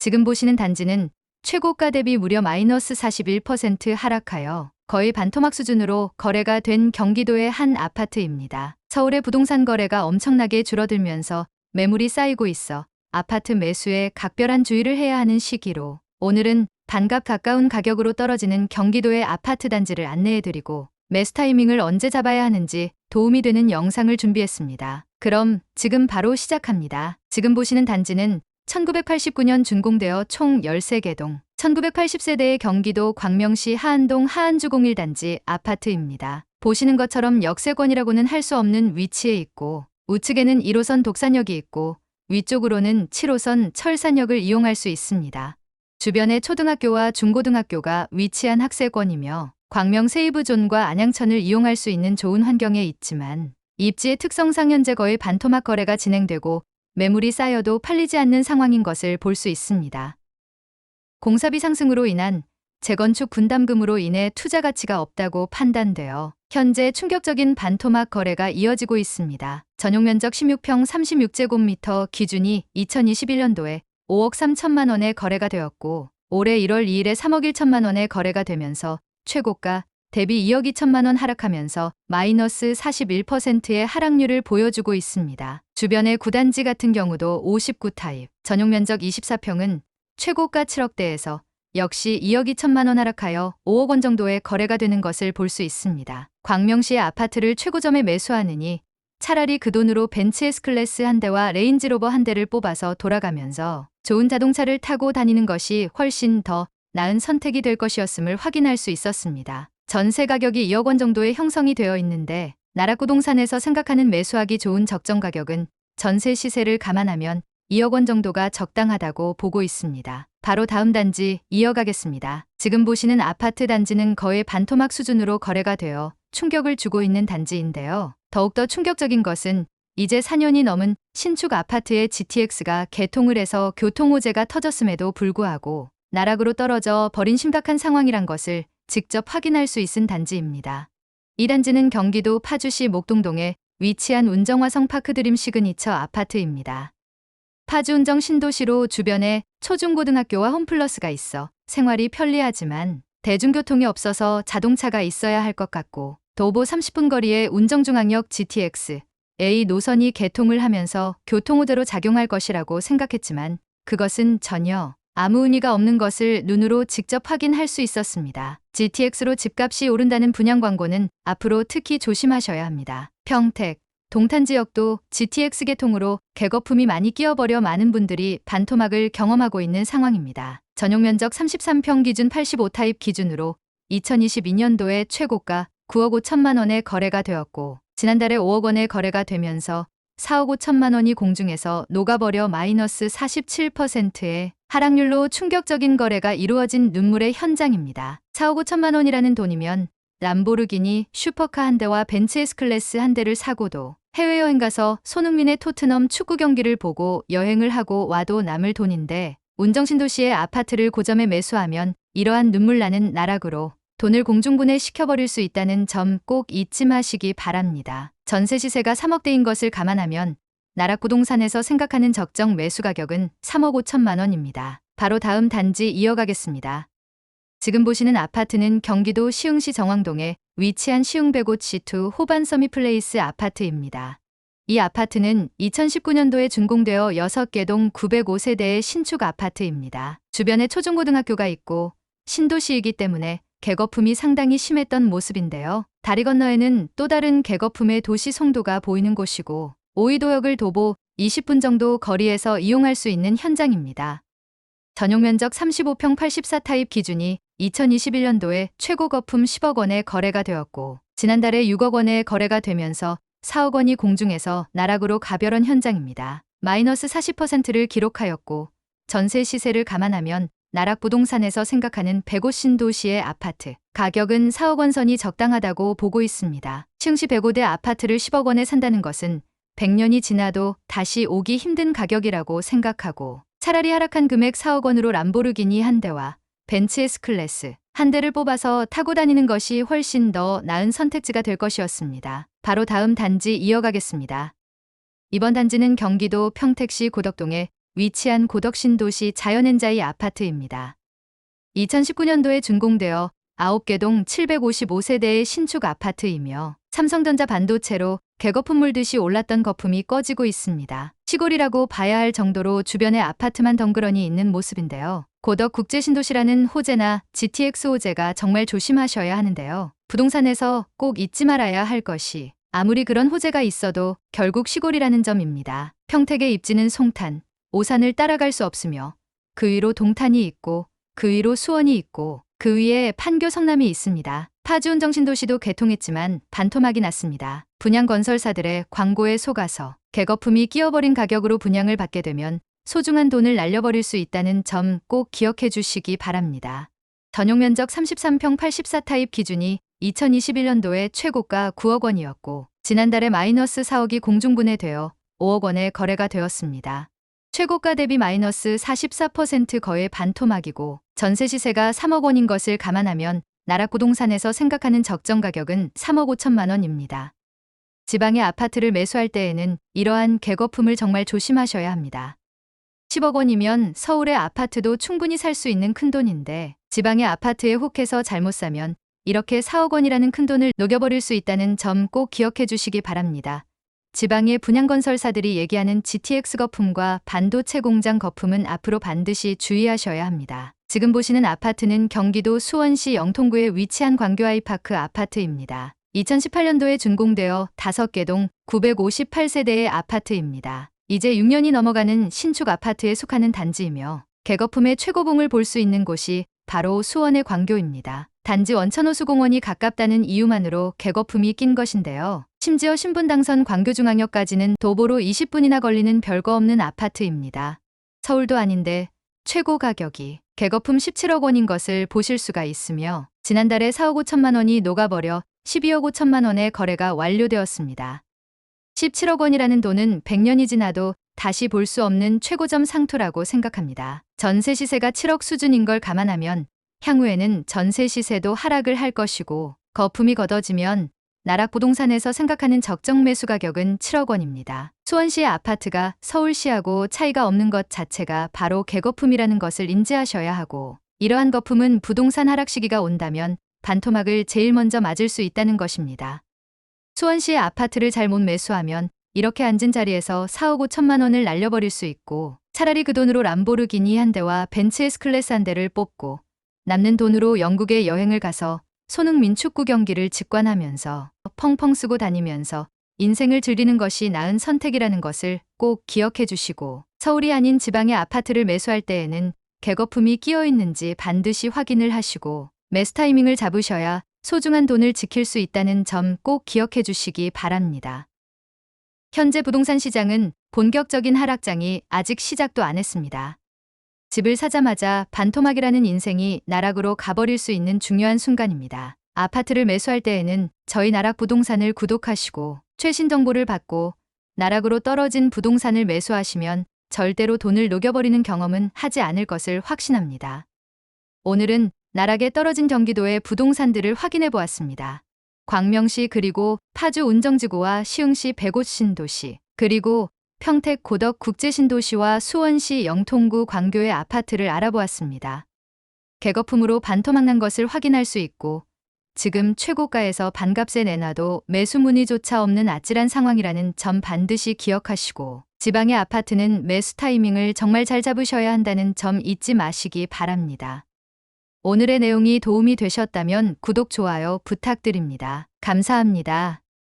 지금 보시는 단지는 최고가 대비 무려 마이너스 41% 하락하여 거의 반토막 수준으로 거래가 된 경기도의 한 아파트입니다. 서울의 부동산 거래가 엄청나게 줄어들면서 매물이 쌓이고 있어 아파트 매수에 각별한 주의를 해야 하는 시기로 오늘은 반값 가까운 가격으로 떨어지는 경기도의 아파트 단지를 안내해드리고 매수 타이밍을 언제 잡아야 하는지 도움이 되는 영상을 준비했습니다. 그럼 지금 바로 시작합니다. 지금 보시는 단지는 1989년 준공되어 총 13개 동, 1980세대의 경기도 광명시 하안동 하안주 01단지 아파트입니다. 보시는 것처럼 역세권이라고는 할 수 없는 위치에 있고 우측에는 1호선 독산역이 있고 위쪽으로는 7호선 철산역을 이용할 수 있습니다. 주변에 초등학교와 중고등학교가 위치한 학세권이며 광명 세이브존과 안양천을 이용할 수 있는 좋은 환경에 있지만 입지의 특성상 현재 거의 반토막 거래가 진행되고 매물이 쌓여도 팔리지 않는 상황인 것을 볼 수 있습니다. 공사비 상승으로 인한 재건축 분담금으로 인해 투자 가치가 없다고 판단되어 현재 충격적인 반토막 거래가 이어지고 있습니다. 전용 면적 16평 36제곱미터 기준이 2021년도에 5억 3천만 원에 거래가 되었고 올해 1월 2일에 3억 1천만 원에 거래가 되면서 최고가 대비 2억 2천만 원 하락하면서 마이너스 41%의 하락률을 보여주고 있습니다. 주변의 구단지 같은 경우도 59 타입, 전용 면적 24평은 최고가 7억대에서 역시 2억 2천만 원 하락하여 5억 원 정도의 거래가 되는 것을 볼 수 있습니다. 광명시의 아파트를 최고점에 매수하느니 차라리 그 돈으로 벤츠 S클래스 한 대와 레인지로버 한 대를 뽑아서 돌아가면서 좋은 자동차를 타고 다니는 것이 훨씬 더 나은 선택이 될 것이었음을 확인할 수 있었습니다. 전세 가격이 2억 원 정도에 형성이 되어 있는데 나락부동산에서 생각하는 매수하기 좋은 적정 가격은 전세 시세를 감안하면 2억 원 정도가 적당하다고 보고 있습니다. 바로 다음 단지 이어가겠습니다. 지금 보시는 아파트 단지는 거의 반토막 수준으로 거래가 되어 충격을 주고 있는 단지인데요. 더욱더 충격적인 것은 이제 4년이 넘은 신축 아파트의 GTX가 개통을 해서 교통호재가 터졌음에도 불구하고 나락으로 떨어져 버린 심각한 상황이란 것을 직접 확인할 수 있은 단지입니다. 이 단지는 경기도 파주시 목동동에 위치한 운정화성 파크드림 시그니처 아파트입니다. 파주 운정 신도시로 주변에 초중고등학교와 홈플러스가 있어 생활이 편리하지만 대중교통이 없어서 자동차가 있어야 할 것 같고 도보 30분 거리에 운정중앙역 GTX A 노선이 개통을 하면서 교통호재로 작용할 것이라고 생각했지만 그것은 전혀 아무 의미가 없는 것을 눈으로 직접 확인할 수 있었습니다. GTX로 집값이 오른다는 분양 광고는 앞으로 특히 조심하셔야 합니다. 평택, 동탄 지역도 GTX 개통으로 객거품이 많이 끼어버려 많은 분들이 반토막을 경험하고 있는 상황입니다. 전용 면적 33평 기준 85 타입 기준으로 2022년도에 최고가 9억 5천만 원에 거래가 되었고 지난달에 5억 원에 거래가 되면서 4억 5천만 원이 공중에서 녹아버려 마이너스 47%의 하락률로 충격적인 거래가 이루어진 눈물의 현장입니다. 4억 5천만 원이라는 돈이면 람보르기니 슈퍼카 한 대와 벤츠 S클래스 한 대를 사고도 해외여행 가서 손흥민의 토트넘 축구 경기를 보고 여행을 하고 와도 남을 돈인데 운정신도시의 아파트를 고점에 매수하면 이러한 눈물 나는 나락으로 돈을 공중분해 시켜버릴 수 있다는 점 꼭 잊지 마시기 바랍니다. 전세 시세가 3억대인 것을 감안하면 나락부동산에서 생각하는 적정 매수 가격은 3억 5천만 원입니다. 바로 다음 단지 이어가겠습니다. 지금 보시는 아파트는 경기도 시흥시 정왕동에 위치한 시흥 105C2 호반서미플레이스 아파트입니다. 이 아파트는 2019년도에 준공되어 6개 동 905세대의 신축 아파트입니다. 주변에 초중고등학교가 있고 신도시이기 때문에 객거품이 상당히 심했던 모습인데요. 다리 건너에는 또 다른 객거품의 도시 송도가 보이는 곳이고 오이도역을 도보 20분 정도 거리에서 이용할 수 있는 현장입니다. 전용 면적 35평 84 타입 기준이 2021년도에 최고 거품 10억 원에 거래가 되었고 지난달에 6억 원에 거래가 되면서 4억 원이 공중에서 나락으로 가벼운 현장입니다. 마이너스 40%를 기록하였고 전세 시세를 감안하면 나락부동산에서 생각하는 105 신도시의 아파트 가격은 4억 원 선이 적당하다고 보고 있습니다. 시흥시 105대 아파트를 10억 원에 산다는 것은 100년이 지나도 다시 오기 힘든 가격이라고 생각하고 차라리 하락한 금액 4억 원으로 람보르기니 한 대와 벤츠 S클래스 한 대를 뽑아서 타고 다니는 것이 훨씬 더 나은 선택지가 될 것이었습니다. 바로 다음 단지 이어가겠습니다. 이번 단지는 경기도 평택시 고덕동에 위치한 고덕신도시 자연엔자이 아파트입니다. 2019년도에 준공되어 9개 동 755세대의 신축 아파트이며 삼성전자 반도체로 개거품 물듯이 올랐던 거품이 꺼지고 있습니다. 시골이라고 봐야 할 정도로 주변에 아파트만 덩그러니 있는 모습인데요. 고덕 국제신도시라는 호재나 GTX 호재가 정말 조심하셔야 하는데요. 부동산에서 꼭 잊지 말아야 할 것이 아무리 그런 호재가 있어도 결국 시골이라는 점입니다. 평택의 입지는 송탄, 오산을 따라갈 수 없으며 그 위로 동탄이 있고 그 위로 수원이 있고 그 위에 판교 성남이 있습니다. 파주 운정신도시도 개통했지만 반토막이 났습니다. 분양건설사들의 광고에 속아서 개거품이 끼어버린 가격으로 분양을 받게 되면 소중한 돈을 날려버릴 수 있다는 점 꼭 기억해 주시기 바랍니다. 전용 면적 33평 84타입 기준이 2021년도에 최고가 9억 원이었고 지난달에 마이너스 4억이 공중분해되어 5억 원에 거래가 되었습니다. 최고가 대비 마이너스 44% 거의 반토막이고 전세 시세가 3억 원인 것을 감안하면 나락부동산에서 생각하는 적정 가격은 3억 5천만 원입니다. 지방의 아파트를 매수할 때에는 이러한 개거품을 정말 조심하셔야 합니다. 10억 원이면 서울의 아파트도 충분히 살 수 있는 큰돈인데 지방의 아파트에 혹해서 잘못 사면 이렇게 4억 원이라는 큰돈을 녹여버릴 수 있다는 점 꼭 기억해 주시기 바랍니다. 지방의 분양건설사들이 얘기하는 GTX 거품과 반도체 공장 거품은 앞으로 반드시 주의하셔야 합니다. 지금 보시는 아파트는 경기도 수원시 영통구에 위치한 광교 아이파크 아파트입니다. 2018년도에 준공되어 5개 동 958세대의 아파트입니다. 이제 6년이 넘어가는 신축 아파트에 속하는 단지이며 개거품의 최고봉을 볼 수 있는 곳이 바로 수원의 광교입니다. 단지 원천호수공원이 가깝다는 이유만으로 개거품이 낀 것인데요. 심지어 신분 당선 광교중앙역까지는 도보로 20분이나 걸리는 별거 없는 아파트입니다. 서울도 아닌데 최고 가격이 개거품 17억 원인 것을 보실 수가 있으며 지난달에 4억 5천만 원이 녹아버려 12억 5천만 원의 거래가 완료되었습니다. 17억 원이라는 돈은 100년이 지나도 다시 볼 수 없는 최고점 상투라고 생각합니다. 전세 시세가 7억 수준인 걸 감안하면 향후에는 전세 시세도 하락을 할 것이고 거품이 걷어지면 나락부동산에서 생각하는 적정 매수 가격은 7억 원입니다. 수원시의 아파트가 서울시하고 차이가 없는 것 자체가 바로 개거품이라는 것을 인지하셔야 하고 이러한 거품은 부동산 하락 시기가 온다면 반토막을 제일 먼저 맞을 수 있다는 것입니다. 수원시의 아파트를 잘못 매수하면 이렇게 앉은 자리에서 4억 5천만 원을 날려버릴 수 있고 차라리 그 돈으로 람보르기니 한 대와 벤츠 S클래스 한 대를 뽑고 남는 돈으로 영국에 여행을 가서 손흥민 축구 경기를 직관하면서 펑펑 쓰고 다니면서 인생을 즐기는 것이 나은 선택이라는 것을 꼭 기억해 주시고 서울이 아닌 지방의 아파트를 매수할 때에는 개거품이 끼어 있는지 반드시 확인을 하시고 매수 타이밍을 잡으셔야 소중한 돈을 지킬 수 있다는 점 꼭 기억해 주시기 바랍니다. 현재 부동산 시장은 본격적인 하락장이 아직 시작도 안 했습니다. 집을 사자마자 반토막이라는 인생이 나락으로 가버릴 수 있는 중요한 순간입니다. 아파트를 매수할 때에는 저희 나락부동산을 구독하시고 최신 정보를 받고 나락으로 떨어진 부동산을 매수하시면 절대로 돈을 녹여버리는 경험은 하지 않을 것을 확신합니다. 오늘은 나락에 떨어진 경기도의 부동산들을 확인해 보았습니다. 광명시 그리고 파주 운정지구와 시흥시 백옷신도시 그리고 평택 고덕 국제신도시와 수원시 영통구 광교의 아파트를 알아보았습니다. 개거품으로 반토막 난 것을 확인할 수 있고 지금 최고가에서 반값에 내놔도 매수 문의조차 없는 아찔한 상황이라는 점 반드시 기억하시고 지방의 아파트는 매수 타이밍을 정말 잘 잡으셔야 한다는 점 잊지 마시기 바랍니다. 오늘의 내용이 도움이 되셨다면 구독, 좋아요 부탁드립니다. 감사합니다.